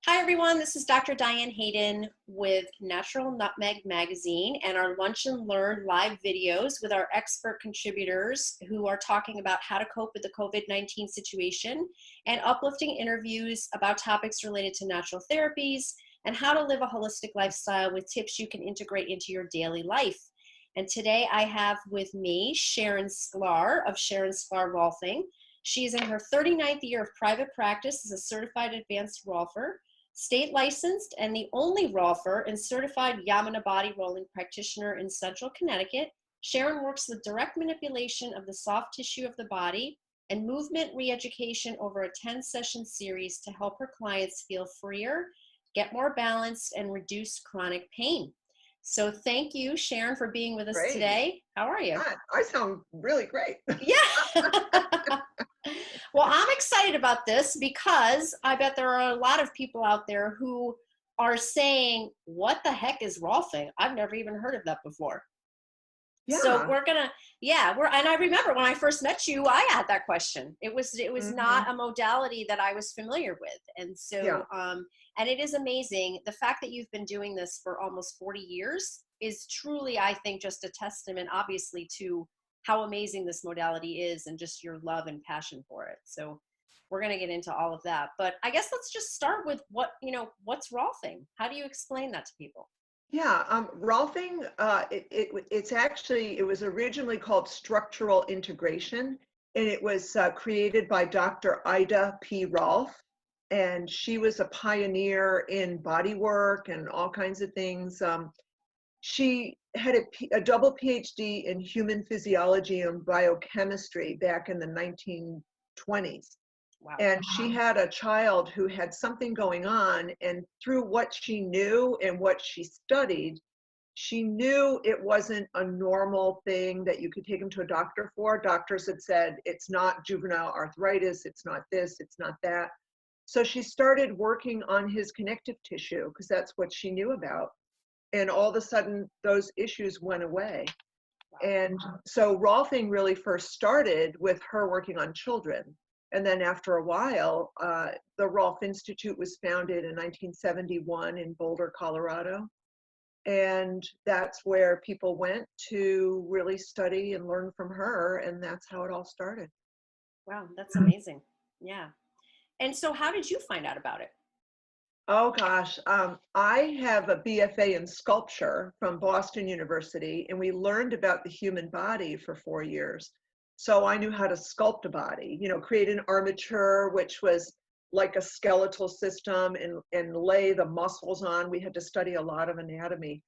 Hi everyone, this is Dr. Diane Hayden with Natural Nutmeg Magazine and our Lunch and Learn live videos with our expert contributors who are talking about how to cope with the COVID-19 situation and uplifting interviews about topics related to natural therapies and how to live a holistic lifestyle with tips you can integrate into your daily life. And today I have with me Sharon Sklar of Sharon Sklar Rolfing. She's in her 39th year of private practice as a certified advanced rolfer, state licensed, and the only rolfer and certified Yamuna body rolling practitioner in Central Connecticut. Sharon works with direct manipulation of the soft tissue of the body and movement re-education over a 10-session series to help her clients feel freer, get more balanced, and reduce chronic pain. So thank you, Sharon, for being with us Great. today. How are you? God, I sound really great. Yeah. Well, I'm excited about this because I bet there are a lot of people out there who are saying, what the heck is Rolfing? I've never even heard of that before. Yeah. So we're gonna, and I remember when I first met you, I had that question. It was not a modality that I was familiar with. And so, and it is amazing. The fact that you've been doing this for almost 40 years is truly, I think, just a testament, obviously, to how amazing this modality is and just your love and passion for it. So we're going to get into all of that, but I guess let's just start with what's Rolfing? How do you explain that to people? Yeah, Rolfing, it was originally called structural integration, and it was created by Dr. Ida P. Rolf, and she was a pioneer in body work and all kinds of things. She had a double PhD in human physiology and biochemistry back in the 1920s. Wow. And she had a child who had something going on, and through what she knew and what she studied, she knew it wasn't a normal thing that you could take him to a doctor for. Doctors had said, it's not juvenile arthritis, it's not this, it's not that. So she started working on his connective tissue because that's what she knew about. And all of a sudden, those issues went away. And so Rolfing really first started with her working on children. And then after a while, the Rolf Institute was founded in 1971 in Boulder, Colorado. And that's where people went to really study and learn from her. And that's how it all started. Wow, that's amazing. Yeah. And so how did you find out about it? Oh gosh, I have a BFA in sculpture from Boston University, and we learned about the human body for 4 years. So I knew how to sculpt a body, create an armature, which was like a skeletal system, and lay the muscles on. We had to study a lot of anatomy.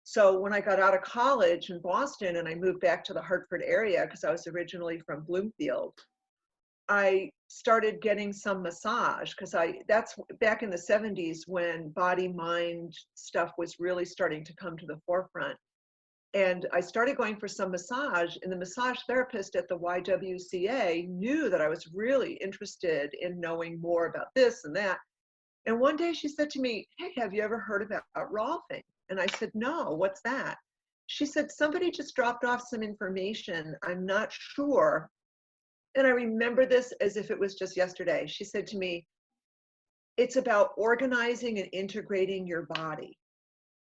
So when I got out of college in Boston and I moved back to the Hartford area, because I was originally from Bloomfield, I started getting some massage because that's back in the 70s when body mind stuff was really starting to come to the forefront. And I started going for some massage, and the massage therapist at the YWCA knew that I was really interested in knowing more about this and that. And one day she said to me, hey, have you ever heard about Rolfing? And I said, no, what's that? She said, somebody just dropped off some information. I'm not sure. And I remember this as if it was just yesterday. She said to me, it's about organizing and integrating your body.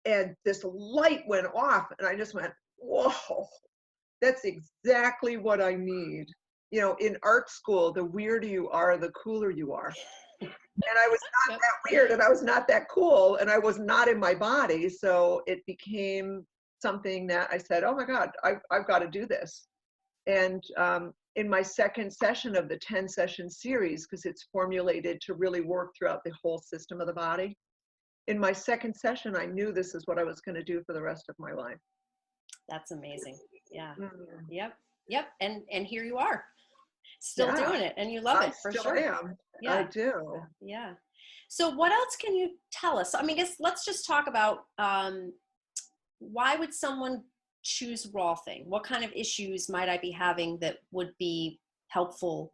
And this light went off, and I just went, whoa, that's exactly what I need. In art school, the weirder you are, the cooler you are. And I was not that weird, and I was not that cool, and I was not in my body. So it became something that I said, oh my God, I've got to do this. And in my second session of the 10-session series, because it's formulated to really work throughout the whole system of the body, in my second session, I knew this is what I was going to do for the rest of my life. That's amazing. Yeah. Yep. And here you are, still doing it, and you love it for sure. I am. Yeah. I do. Yeah. So what else can you tell us? I mean, I guess let's just talk about why would someone choose Rolfing? What kind of issues might I be having that would be helpful,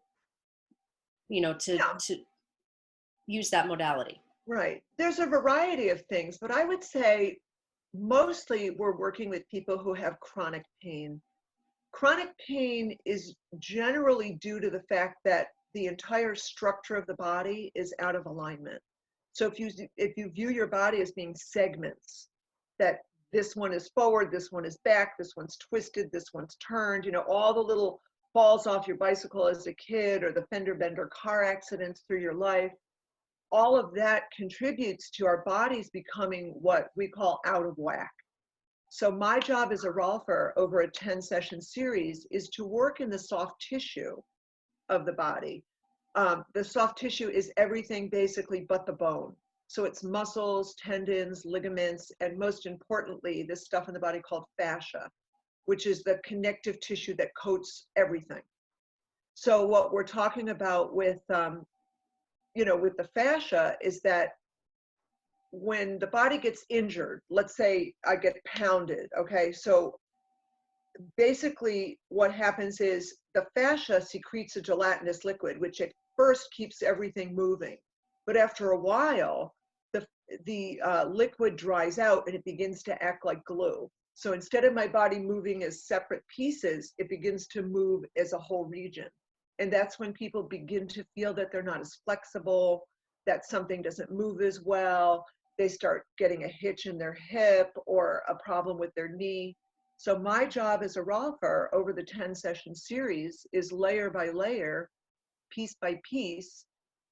to use that modality? Right. There's a variety of things, but I would say mostly we're working with people who have chronic pain. Chronic pain is generally due to the fact that the entire structure of the body is out of alignment. So if you view your body as being segments, that this one is forward, this one is back, this one's twisted, this one's turned, you know, all the little falls off your bicycle as a kid or the fender bender car accidents through your life, all of that contributes to our bodies becoming what we call out of whack. So my job as a Rolfer over a 10-session series is to work in the soft tissue of the body. The soft tissue is everything basically but the bone. So it's muscles, tendons, ligaments, and most importantly, this stuff in the body called fascia, which is the connective tissue that coats everything. So what we're talking about with, you know, with the fascia is that when the body gets injured, let's say I get pounded, okay? So basically what happens is the fascia secretes a gelatinous liquid, which at first keeps everything moving. But after a while, the liquid dries out and it begins to act like glue. So instead of my body moving as separate pieces, it begins to move as a whole region. And that's when people begin to feel that they're not as flexible, that something doesn't move as well. They start getting a hitch in their hip or a problem with their knee. So my job as a Rolfer over the 10-session series is layer by layer, piece by piece,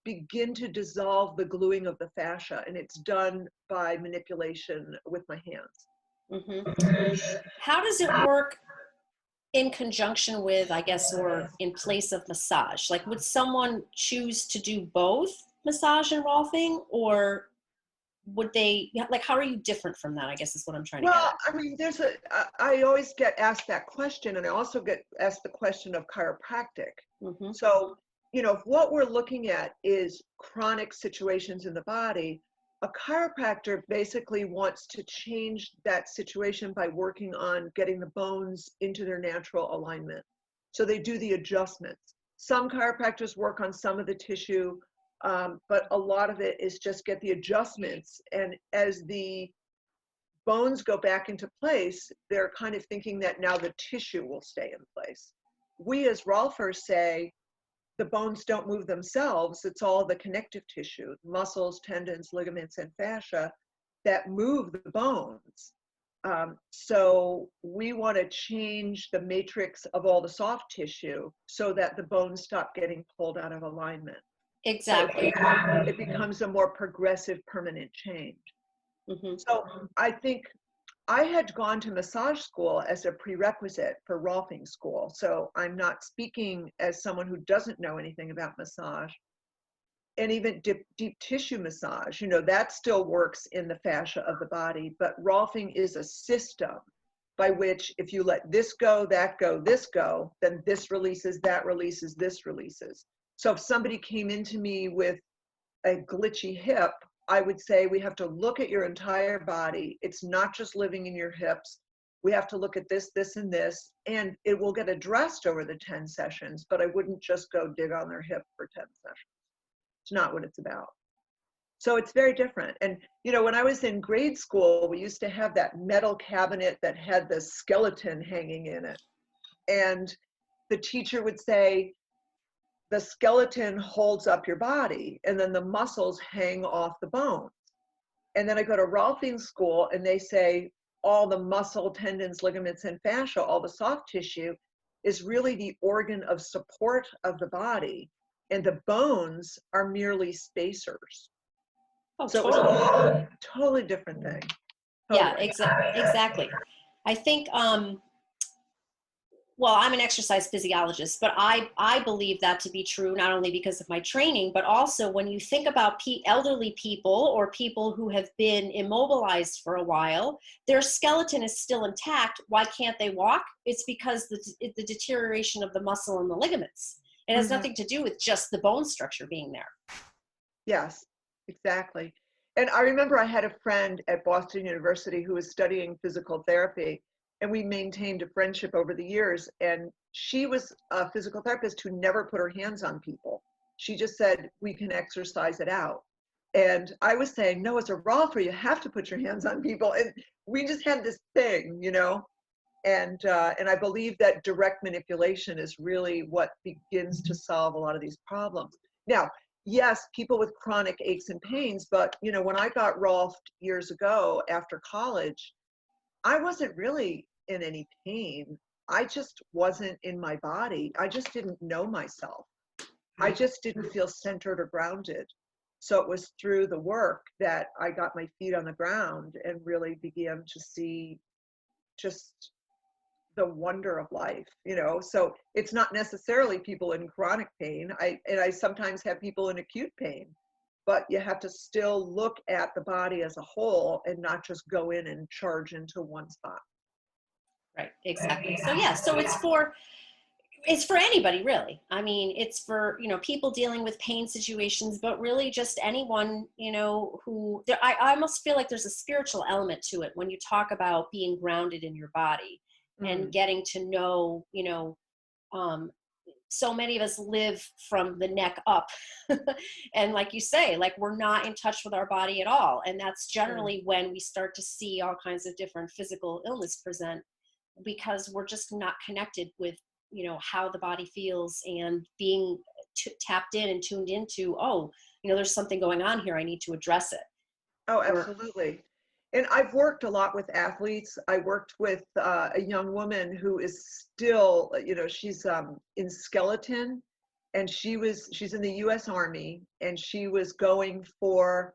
begin to dissolve the gluing of the fascia. And it's done by manipulation with my hands. Mm-hmm. How does it work in conjunction with, I guess, or in place of massage? Like, would someone choose to do both massage and Rolfing, or would they, like, how are you different from that, I guess is what I'm trying to get at. I mean, I always get asked that question, and I also get asked the question of chiropractic. Mm-hmm. So, you know, if what we're looking at is chronic situations in the body, a chiropractor basically wants to change that situation by working on getting the bones into their natural alignment. So they do the adjustments. Some chiropractors work on some of the tissue, but a lot of it is just get the adjustments. And as the bones go back into place, they're kind of thinking that now the tissue will stay in place. We as Rolfers say, the bones don't move themselves. It's all the connective tissue, muscles, tendons, ligaments, and fascia that move the bones. So we want to change the matrix of all the soft tissue so that the bones stop getting pulled out of alignment. Exactly. So it becomes a more progressive, permanent change. Mm-hmm. So I think I had gone to massage school as a prerequisite for Rolfing school. So I'm not speaking as someone who doesn't know anything about massage. And even deep tissue massage, you know, that still works in the fascia of the body. But Rolfing is a system by which if you let this go, that go, this go, then this releases, that releases, this releases. So if somebody came into me with a glitchy hip, I would say we have to look at your entire body. It's not just living in your hips. We have to look at this, this, and this, and it will get addressed over the 10 sessions, but I wouldn't just go dig on their hip for 10 sessions. It's not what it's about. So it's very different. And, you know, when I was in grade school, we used to have that metal cabinet that had the skeleton hanging in it. And the teacher would say, the skeleton holds up your body and then the muscles hang off the bones. And then I go to Rolfing school and they say all the muscle, tendons, ligaments, and fascia, all the soft tissue is really the organ of support of the body. And the bones are merely spacers. Oh, So totally. it was a totally different thing. Yeah, Totally. exactly. I think, well, I'm an exercise physiologist, but I believe that to be true, not only because of my training, but also when you think about elderly people or people who have been immobilized for a while, their skeleton is still intact. Why can't they walk? It's because the deterioration of the muscle and the ligaments. It has nothing to do with just the bone structure being there. Yes, exactly. And I remember I had a friend at Boston University who was studying physical therapy, and we maintained a friendship over the years. And she was a physical therapist who never put her hands on people. She just said, we can exercise it out. And I was saying, no, as a Rolfer, you have to put your hands on people. And we just had this thing, you know? And I believe that direct manipulation is really what begins to solve a lot of these problems. Now, yes, people with chronic aches and pains, but you know, when I got Rolfed years ago after college, I wasn't really in any pain. I just wasn't in my body. I just didn't know myself. I just didn't feel centered or grounded. So it was through the work that I got my feet on the ground and really began to see just the wonder of life, you know. So it's not necessarily people in chronic pain. I sometimes have people in acute pain, but you have to still look at the body as a whole and not just go in and charge into one spot. Right, exactly. So yeah, so it's for anybody really. I mean, it's for, people dealing with pain situations, but really just anyone, who I almost feel like there's a spiritual element to it when you talk about being grounded in your body and Mm. getting to know, um, so many of us live from the neck up. And like you say, like we're not in touch with our body at all. And that's Sure. generally when we start to see all kinds of different physical illness present, because we're just not connected with how the body feels and being tapped in and tuned into, oh, there's something going on here, I need to address it. Oh, Or absolutely. And I've worked a lot with athletes. I worked with a young woman who is still, you know, she's in skeleton, and she's in the U.S. Army, and she was going for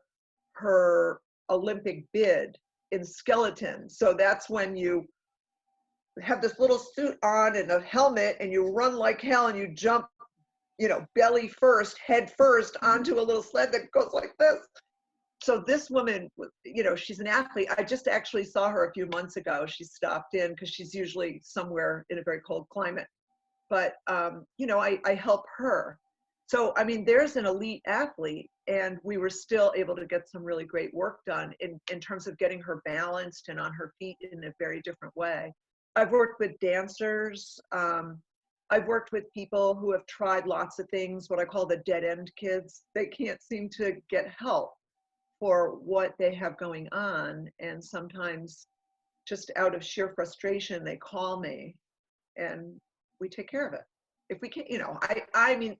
her Olympic bid in skeleton. So that's when you have this little suit on and a helmet, and you run like hell, and you jump, you know, belly first, head first onto a little sled that goes like this. So this woman, you know, she's an athlete. I just actually saw her a few months ago. She stopped in because she's usually somewhere in a very cold climate. But, you know, I help her. So, I mean, there's an elite athlete, and we were still able to get some really great work done in terms of getting her balanced and on her feet in a very different way. I've worked with dancers. I've worked with people who have tried lots of things, what I call the dead end kids. They can't seem to get help for what they have going on, and sometimes just out of sheer frustration they call me and we take care of it if we can. You know, I mean,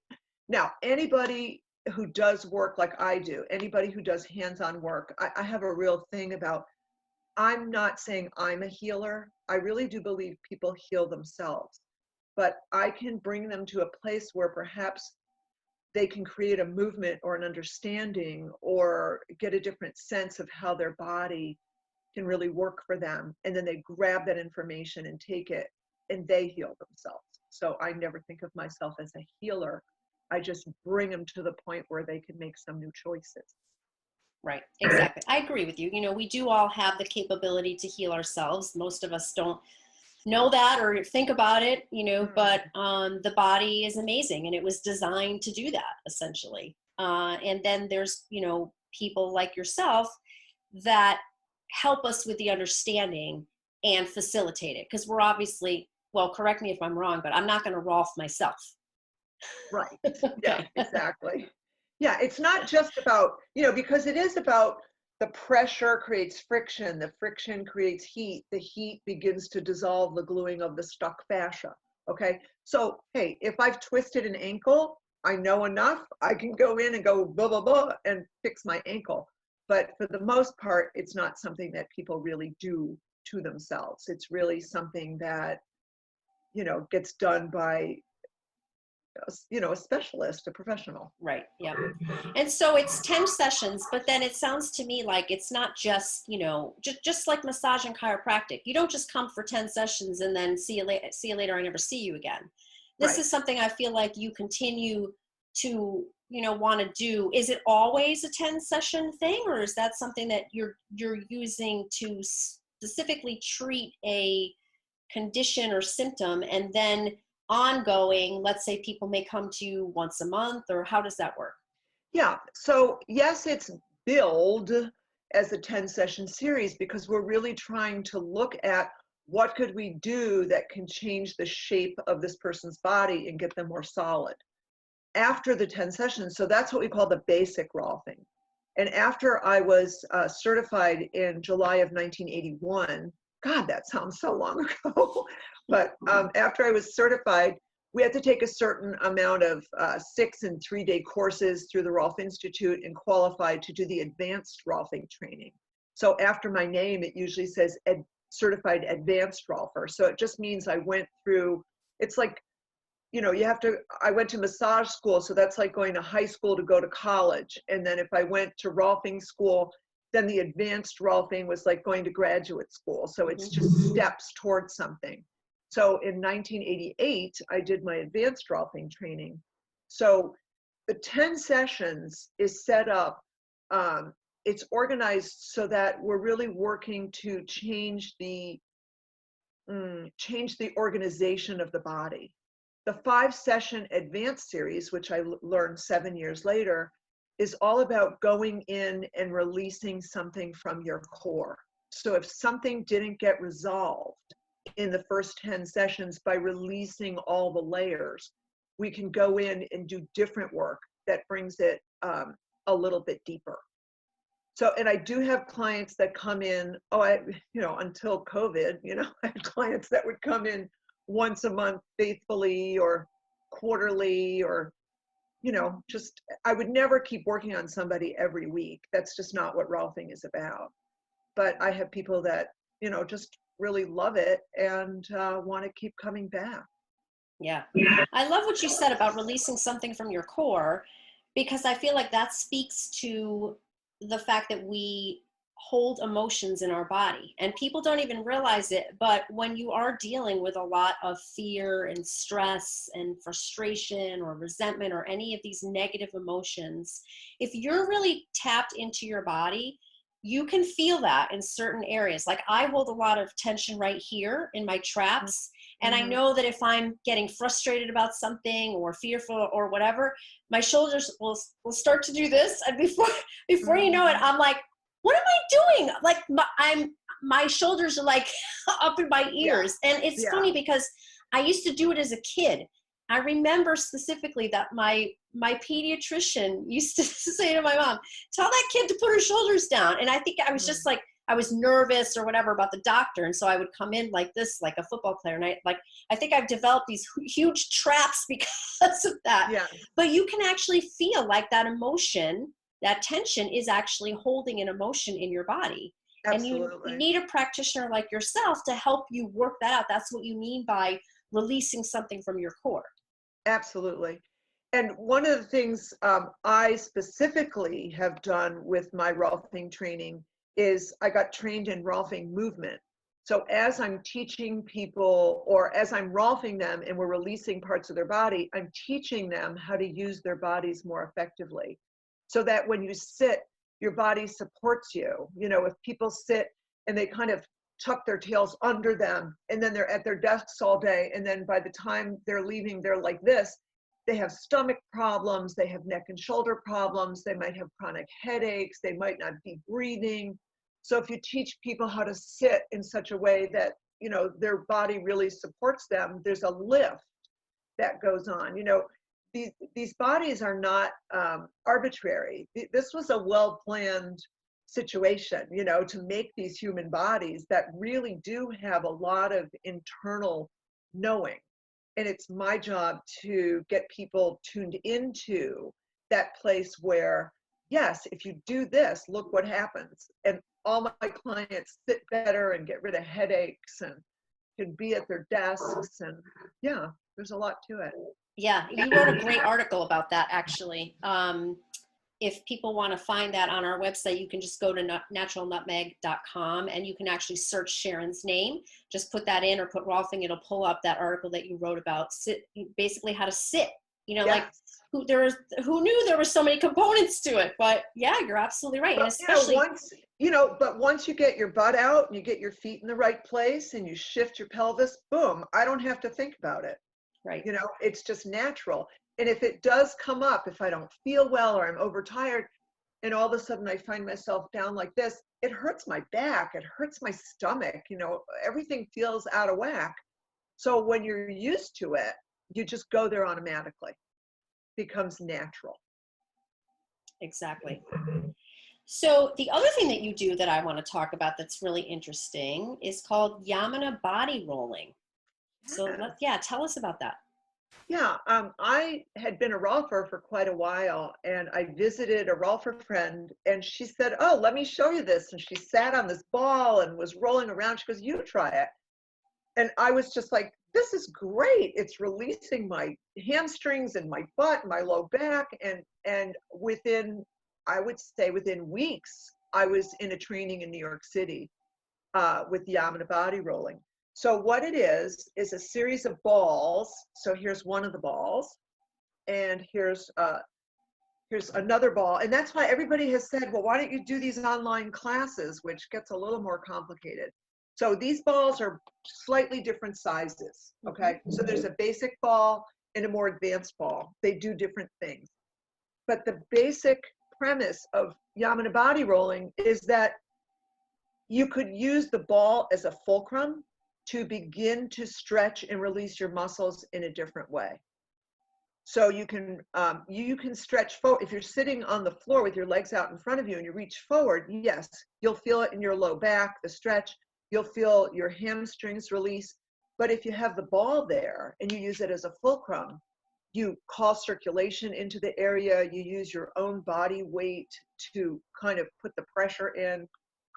now anybody who does work like I do, anybody who does hands-on work, I have a real thing about, I'm not saying I'm a healer. I really do believe people heal themselves, but I can bring them to a place where perhaps they can create a movement or an understanding or get a different sense of how their body can really work for them. And then they grab that information and take it and they heal themselves. So I never think of myself as a healer. I just bring them to the point where they can make some new choices. right, exactly, I agree with you. We do all have the capability to heal ourselves. Most of us don't know that or think about it, but Mm. the body is amazing and it was designed to do that essentially. And then there's, people like yourself that help us with the understanding and facilitate it. Because we're obviously, well, correct me if I'm wrong, but I'm not going to Rolf myself. Right. Yeah, Okay. exactly. Yeah, it's not just about, you know, because it is about the pressure creates friction, the friction creates heat, the heat begins to dissolve the gluing of the stuck fascia. Okay. So, hey, if I've twisted an ankle, I know enough, I can go in and go blah, blah, blah and fix my ankle. But for the most part, it's not something that people really do to themselves. It's really something that, you know, gets done by, you know, a specialist, a professional. Right. Yep. And so it's 10 sessions, but then it sounds to me like it's not just, just like massage and chiropractic. You don't just come for 10 sessions and then see you later, I never see you again. This Right. is something I feel like you continue to, want to do. Is it always a 10 session thing, or is that something that you're using to specifically treat a condition or symptom, and then ongoing, let's say people may come to you once a month, or how does that work? Yeah. So yes, it's billed as a 10 session series because we're really trying to look at what could we do that can change the shape of this person's body and get them more solid after the 10 sessions. So that's what we call the basic Rolfing. And after I was certified in July of 1981, God, that sounds so long ago. But after I was certified, we had to take a certain amount of 6 and 3-day courses through the Rolf Institute and qualify to do the advanced Rolfing training. So after my name, it usually says certified advanced Rolfer. So it just means I went through, it's like, you know, I went to massage school. So that's like going to high school to go to college. And then if I went to Rolfing school, then the advanced Rolfing was like going to graduate school. So it's just steps towards something. So in 1988, I did my advanced Rolfing training. So the 10 sessions is set up, it's organized so that we're really working to change the organization of the body. The 5-session advanced series, which I learned 7 years later, is all about going in and releasing something from your core. So if something didn't get resolved in the first 10 sessions by releasing all the layers, we can go in and do different work that brings it a little bit deeper. So, and I do have clients that come in, until COVID, I had clients that would come in once a month faithfully or quarterly, or, I would never keep working on somebody every week. That's just not what Rolfing is about. But I have people that, just really love it and want to keep coming back. Yeah. I love what you said about releasing something from your core, because I feel like that speaks to the fact that we hold emotions in our body, and people don't even realize it. But when you are dealing with a lot of fear and stress and frustration or resentment or any of these negative emotions, if you're really tapped into your body, you can feel that in certain areas. Like I hold a lot of tension right here in my traps. And I know that if I'm getting frustrated about something or fearful or whatever, my shoulders will start to do this. And before you know it, I'm like, what am I doing? Like my shoulders are like up in my ears. Yeah. And it's funny because I used to do it as a kid. I remember specifically that my pediatrician used to say to my mom, tell that kid to put her shoulders down. And I think I was just like, I was nervous or whatever about the doctor. And so I would come in like this, like a football player. And I think I've developed these huge traps because of that. Yeah. But you can actually feel like that emotion, that tension is actually holding an emotion in your body. Absolutely. And you need a practitioner like yourself to help you work that out. That's what you mean by releasing something from your core. Absolutely. And one of the things I specifically have done with my Rolfing training is I got trained in Rolfing movement. So as I'm teaching people, or as I'm Rolfing them and we're releasing parts of their body, I'm teaching them how to use their bodies more effectively. So that when you sit, your body supports you. If people sit and they kind of tuck their tails under them and then they're at their desks all day, and then by the time they're leaving, they're like this, they have stomach problems, they have neck and shoulder problems, they might have chronic headaches, they might not be breathing. So if you teach people how to sit in such a way that, their body really supports them, there's a lift that goes on. These bodies are not arbitrary. This was a well-planned situation, to make these human bodies that really do have a lot of internal knowing. And it's my job to get people tuned into that place where, yes, if you do this, look what happens. And all my clients sit better and get rid of headaches and can be at their desks. And yeah, there's a lot to it. Yeah, you wrote a great article about that, actually. If people want to find that on our website, you can just go to naturalnutmeg.com and you can actually search Sharon's name. Just put that in or put Rolfing, it'll pull up that article that you wrote about basically how to sit. Yes. Like who knew there were so many components to it? But yeah, you're absolutely right. But, and especially once you get your butt out and you get your feet in the right place and you shift your pelvis, boom, I don't have to think about it. Right. It's just natural. And if it does come up, if I don't feel well or I'm overtired, and all of a sudden I find myself down like this, it hurts my back, it hurts my stomach, everything feels out of whack. So when you're used to it, you just go there automatically. It becomes natural. Exactly. So the other thing that you do that I want to talk about that's really interesting is called Yamana body rolling. So tell us about that. Yeah, I had been a Rolfer for quite a while, and I visited a Rolfer friend, and she said, "Oh, let me show you this." And she sat on this ball and was rolling around. She goes, "You try it." And I was just like, "This is great. It's releasing my hamstrings and my butt, and my low back." And within, I would say within weeks, I was in a training in New York City with Yamana body rolling. So what it is a series of balls. So here's one of the balls, and here's another ball. And that's why everybody has said, well, why don't you do these online classes, which gets a little more complicated. So these balls are slightly different sizes, okay? So there's a basic ball and a more advanced ball. They do different things. But the basic premise of Yamana body rolling is that you could use the ball as a fulcrum to begin to stretch and release your muscles in a different way. So you can stretch forward. If you're sitting on the floor with your legs out in front of you and you reach forward, yes, you'll feel it in your low back, the stretch. You'll feel your hamstrings release. But if you have the ball there and you use it as a fulcrum, you call circulation into the area. You use your own body weight to kind of put the pressure in,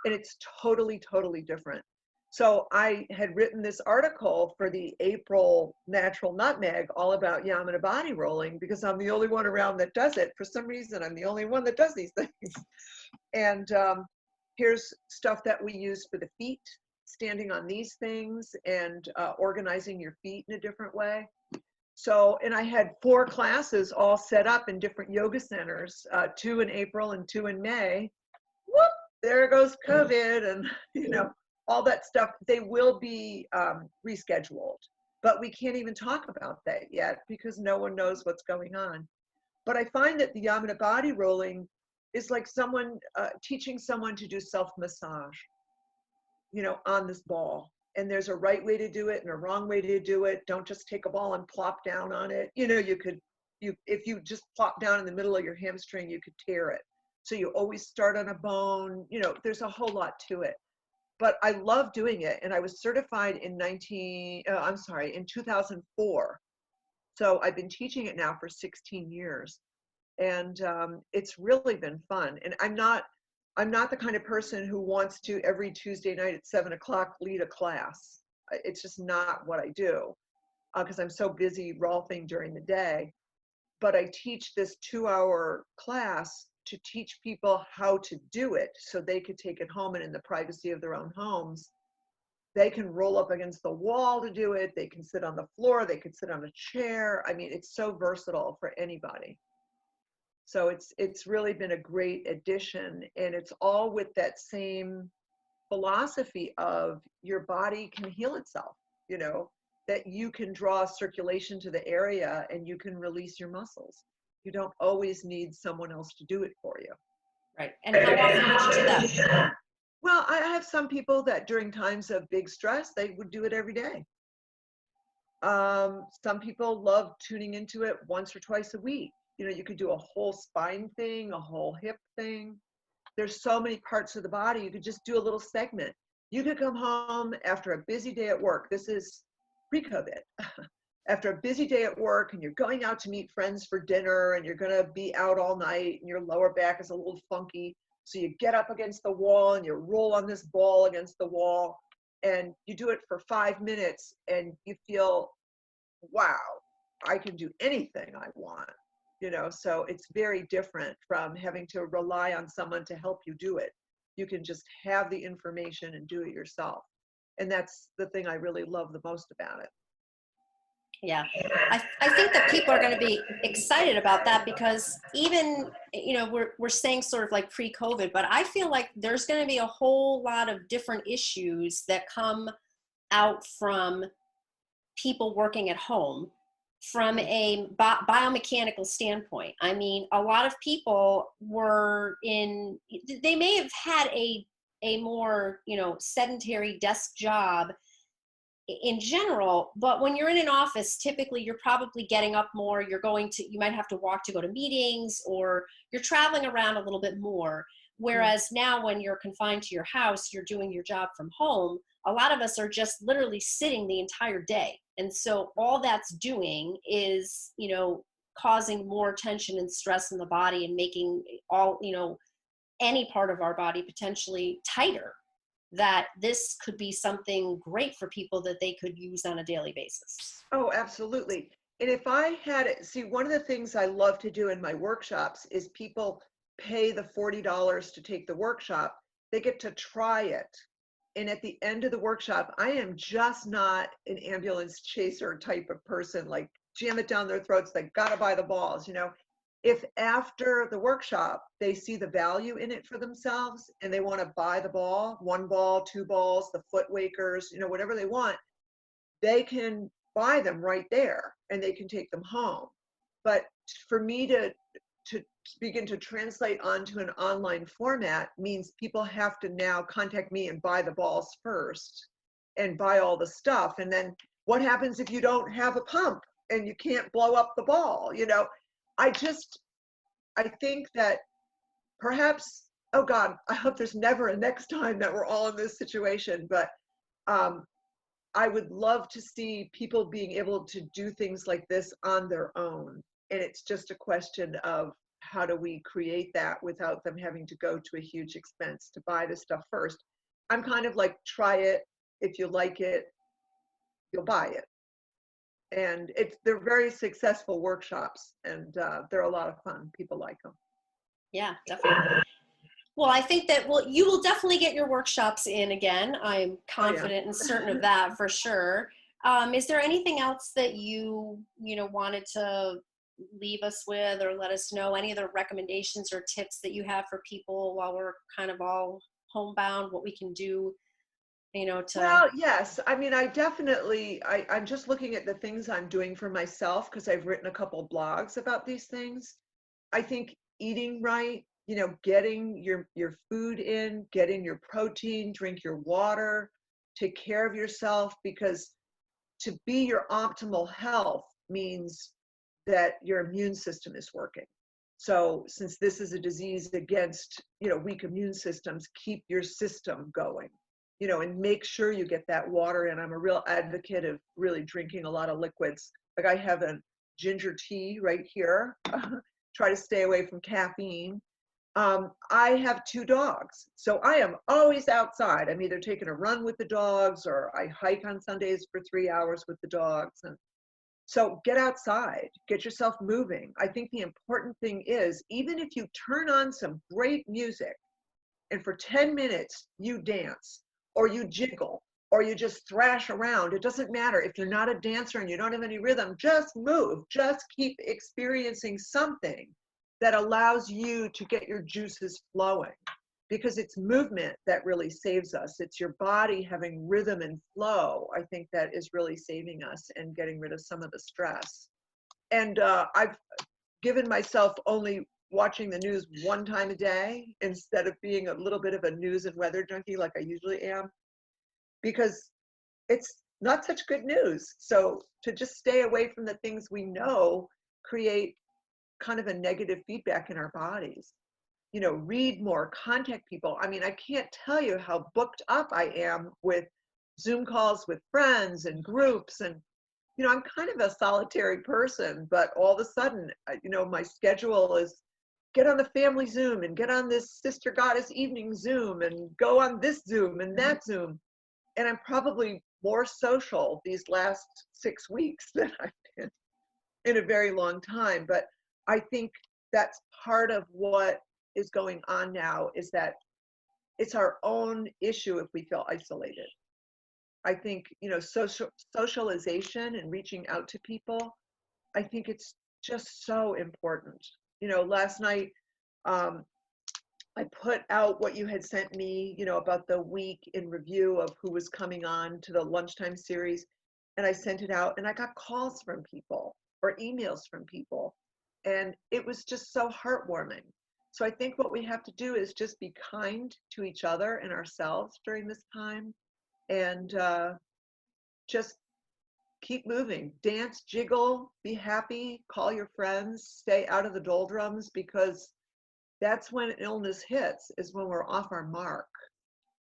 and it's totally, totally different. So I had written this article for the April Natural Nutmeg all about Yamana body rolling because I'm the only one around that does it. For some reason, I'm the only one that does these things. And here's stuff that we use for the feet, standing on these things and organizing your feet in a different way. So, and I had 4 classes all set up in different yoga centers, 2 in April and 2 in May. Whoop, there goes COVID and, all that stuff. They will be rescheduled, but we can't even talk about that yet because no one knows what's going on. But I find that the Yamana body rolling is like someone teaching someone to do self-massage, on this ball. And there's a right way to do it and a wrong way to do it. Don't just take a ball and plop down on it. If you just plop down in the middle of your hamstring, you could tear it. So you always start on a bone. There's a whole lot to it. But I love doing it, and I was certified in 2004. So I've been teaching it now for 16 years, and it's really been fun. And I'm not the kind of person who wants to every Tuesday night at 7 o'clock lead a class. It's just not what I do because I'm so busy Rolfing during the day. But I teach this 2-hour class to teach people how to do it so they could take it home, and in the privacy of their own homes, they can roll up against the wall to do it. They can sit on the floor. They could sit on a chair. I mean, it's so versatile for anybody. So it's really been a great addition, and it's all with that same philosophy of your body can heal itself, that you can draw circulation to the area and you can release your muscles. You don't always need someone else to do it for you. Right. And how often would you do that? Well, I have some people that during times of big stress, they would do it every day. Some people love tuning into it once or twice a week. You could do a whole spine thing, a whole hip thing. There's so many parts of the body. You could just do a little segment. You could come home after a busy day at work. This is pre-COVID. After a busy day at work and you're going out to meet friends for dinner and you're going to be out all night and your lower back is a little funky. So you get up against the wall and you roll on this ball against the wall and you do it for 5 minutes and you feel, wow, I can do anything I want. So it's very different from having to rely on someone to help you do it. You can just have the information and do it yourself. And that's the thing I really love the most about it. Yeah, I think that people are going to be excited about that because even, we're saying sort of like pre-COVID, but I feel like there's going to be a whole lot of different issues that come out from people working at home from a biomechanical standpoint. I mean, a lot of people they may have had a more, sedentary desk job in general, but when you're in an office, typically you're probably getting up more, you might have to walk to go to meetings, or you're traveling around a little bit more. Whereas now when you're confined to your house, you're doing your job from home, a lot of us are just literally sitting the entire day. And so all that's doing is, causing more tension and stress in the body and making all, any part of our body potentially tighter. That this could be something great for people that they could use on a daily basis. Oh, absolutely. And if I had it, see, one of the things I love to do in my workshops is people pay the $40 to take the workshop. They get to try it. And at the end of the workshop, I am just not an ambulance chaser type of person, like jam it down their throats, they gotta buy the balls, If after the workshop, they see the value in it for themselves and they want to buy the ball, 1 ball, 2 balls, the foot wakers, whatever they want, they can buy them right there and they can take them home. But for me to begin to translate onto an online format means people have to now contact me and buy the balls first and buy all the stuff. And then what happens if you don't have a pump and you can't blow up the ball? I think that perhaps, oh God, I hope there's never a next time that we're all in this situation, but I would love to see people being able to do things like this on their own. And it's just a question of how do we create that without them having to go to a huge expense to buy the stuff first. I'm kind of like, try it. If you like it, you'll buy it. And they're very successful workshops, and they're a lot of fun. People like them. Yeah, definitely. Well, I think that you will definitely get your workshops in again. I'm confident and certain of that for sure. Is there anything else that you wanted to leave us with or let us know? Any other recommendations or tips that you have for people while we're kind of all homebound, what we can do, Well, yes. I mean, I'm just looking at the things I'm doing for myself because I've written a couple of blogs about these things. I think eating right, getting your food in, getting your protein, drink your water, take care of yourself, because to be your optimal health means that your immune system is working. So since this is a disease against, weak immune systems, keep your system going, and make sure you get that water in. I'm a real advocate of really drinking a lot of liquids. Like I have a ginger tea right here. Try to stay away from caffeine. I have 2 dogs, so I am always outside. I'm either taking a run with the dogs or I hike on Sundays for 3 hours with the dogs. And so get outside, get yourself moving. I think the important thing is, even if you turn on some great music and for 10 minutes you dance or you jiggle or you just thrash around, it doesn't matter. If you're not a dancer and you don't have any rhythm, just move, just keep experiencing something that allows you to get your juices flowing, because it's movement that really saves us. It's your body having rhythm and flow. I think that is really saving us and getting rid of some of the stress. And I've given myself only watching the news 1 time a day instead of being a little bit of a news and weather junkie like I usually am, because it's not such good news. So to just stay away from the things we know create kind of a negative feedback in our bodies. Read more, contact people. I mean, I can't tell you how booked up I am with Zoom calls with friends and groups. And, I'm kind of a solitary person, but all of a sudden, my schedule is get on the family Zoom and get on this Sister Goddess evening Zoom and go on this Zoom and that Zoom. And I'm probably more social these last 6 weeks than I've been in a very long time. But I think that's part of what is going on now, is that it's our own issue if we feel isolated. I think, socialization and reaching out to people, I think it's just so important. Last night, I put out what you had sent me, about the week in review of who was coming on to the lunchtime series. And I sent it out and I got calls from people or emails from people. And it was just so heartwarming. So I think what we have to do is just be kind to each other and ourselves during this time, and just keep moving, dance, jiggle, be happy, call your friends, stay out of the doldrums, because that's when illness hits, is when we're off our mark.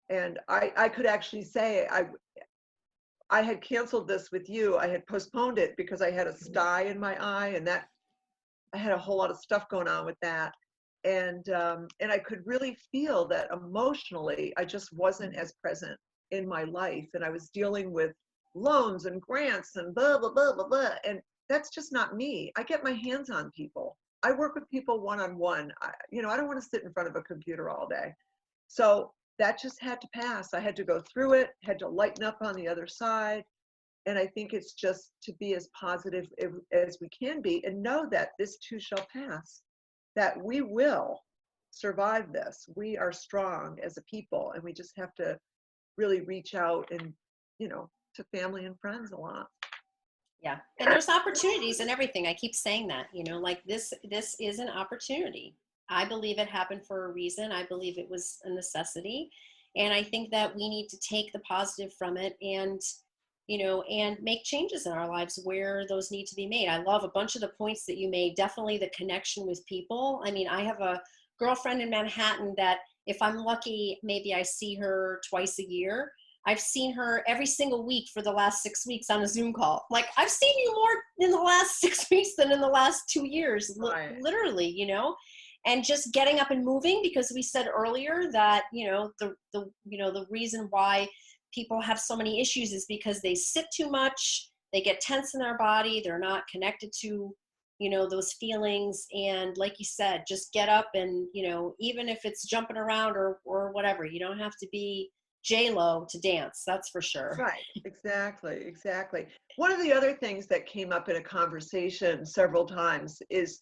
And I could actually say I had canceled this with you. I had postponed it because I had a sty in my eye, and that I had a whole lot of stuff going on with that. And I could really feel that emotionally, I just wasn't as present in my life, and I was dealing with loans and grants and blah blah blah blah blah. And that's just not me. I get my hands on people. I work with people one on one. I don't want to sit in front of a computer all day. So that just had to pass. I had to go through it, had to lighten up on the other side. And I think it's just to be as positive as we can be and know that this too shall pass, that we will survive this. We are strong as a people, and we just have to really reach out and, to family and friends a lot. Yeah. And there's opportunities and everything. I keep saying that, like this is an opportunity. I believe it happened for a reason. I believe it was a necessity. And I think that we need to take the positive from it and, and make changes in our lives where those need to be made. I love a bunch of the points that you made. Definitely the connection with people. I mean, I have a girlfriend in Manhattan that if I'm lucky, maybe I see her twice a year. I've seen her every single week for the last 6 weeks on a Zoom call. Like, I've seen you more in the last 6 weeks than in the last 2 years, Right. literally, and just getting up and moving, because we said earlier that, the reason why people have so many issues is because they sit too much, they get tense in their body, they're not connected to, those feelings. And like you said, just get up and, even if it's jumping around or whatever, you don't have to be J-Lo to dance, that's for sure. Right. Exactly. One of the other things that came up in a conversation several times is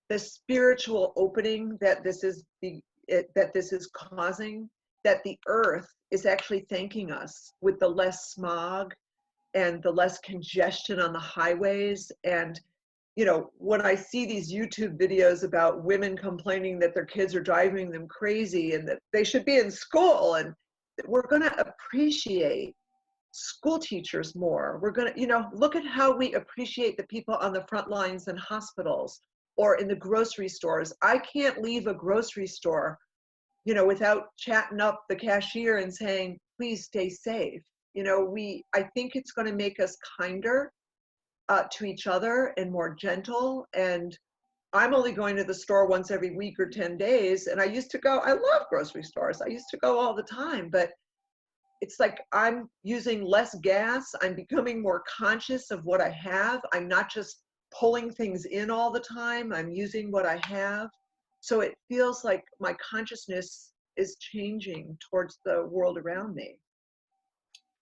the spiritual opening that this is causing, that the earth is actually thanking us with the less smog and the less congestion on the highways. And when I see these YouTube videos about women complaining that their kids are driving them crazy and that they should be in school, and we're going to appreciate school teachers more. We're going to, look at how we appreciate the people on the front lines in hospitals or in the grocery stores. I can't leave a grocery store, without chatting up the cashier and saying, please stay safe. I think it's going to make us kinder to each other and more gentle. And I'm only going to the store once every week or 10 days. And I love grocery stores. I used to go all the time, but it's like I'm using less gas. I'm becoming more conscious of what I have. I'm not just pulling things in all the time. I'm using what I have. So it feels like my consciousness is changing towards the world around me.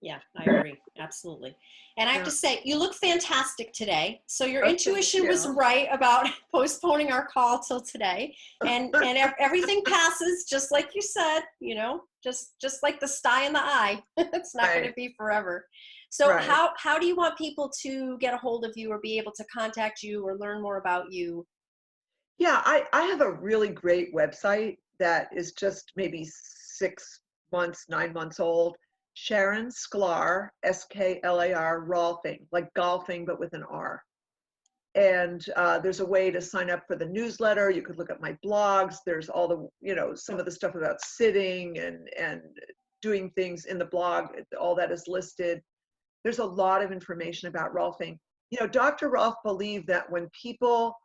Yeah, I agree. Absolutely. And I have to say, you look fantastic today. So your intuition was right about postponing our call till today. And everything passes, just like you said, just like the sty in the eye. It's not going to be forever. So how do you want people to get a hold of you or be able to contact you or learn more about you? Yeah, I have a really great website that is just maybe 6 months, 9 months old. Sharon Sklar, Sklar, Rolfing, like golfing, but with an R. And there's a way to sign up for the newsletter. You could look at my blogs. There's all the, some of the stuff about sitting and doing things in the blog. All that is listed. There's a lot of information about Rolfing. Dr. Rolf believed that when people,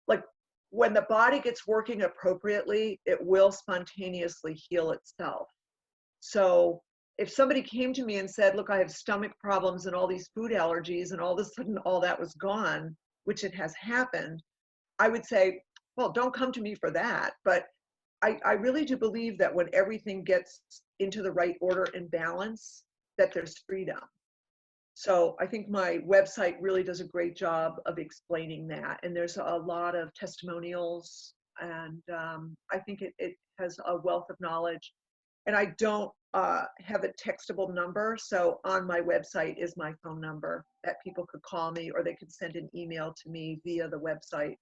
like when the body gets working appropriately, it will spontaneously heal itself. So if somebody came to me and said, look, I have stomach problems and all these food allergies, and all of a sudden all that was gone, which it has happened, I would say, well, don't come to me for that. But I really do believe that when everything gets into the right order and balance, that there's freedom. So I think my website really does a great job of explaining that. And there's a lot of testimonials, and I think it has a wealth of knowledge. And I don't have a textable number. So on my website is my phone number that people could call me, or they could send an email to me via the website.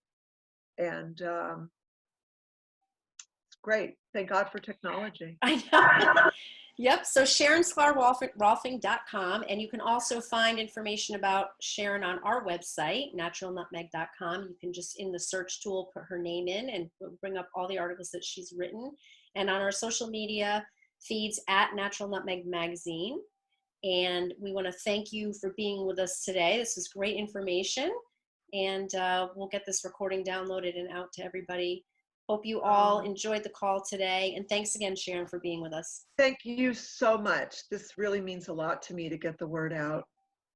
And it's great. Thank God for technology. I know. Yep. So Sharon Sklar, Rolfing.com. And you can also find information about Sharon on our website, naturalnutmeg.com. You can just in the search tool, put her name in and bring up all the articles that she's written. And on our social media feeds at Natural Nutmeg Magazine. And we want to thank you for being with us today. This is great information. And we'll get this recording downloaded and out to everybody. Hope you all enjoyed the call today. And thanks again, Sharon, for being with us. Thank you so much. This really means a lot to me to get the word out.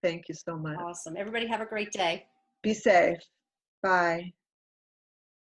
Thank you so much. Awesome. Everybody have a great day. Be safe. Bye.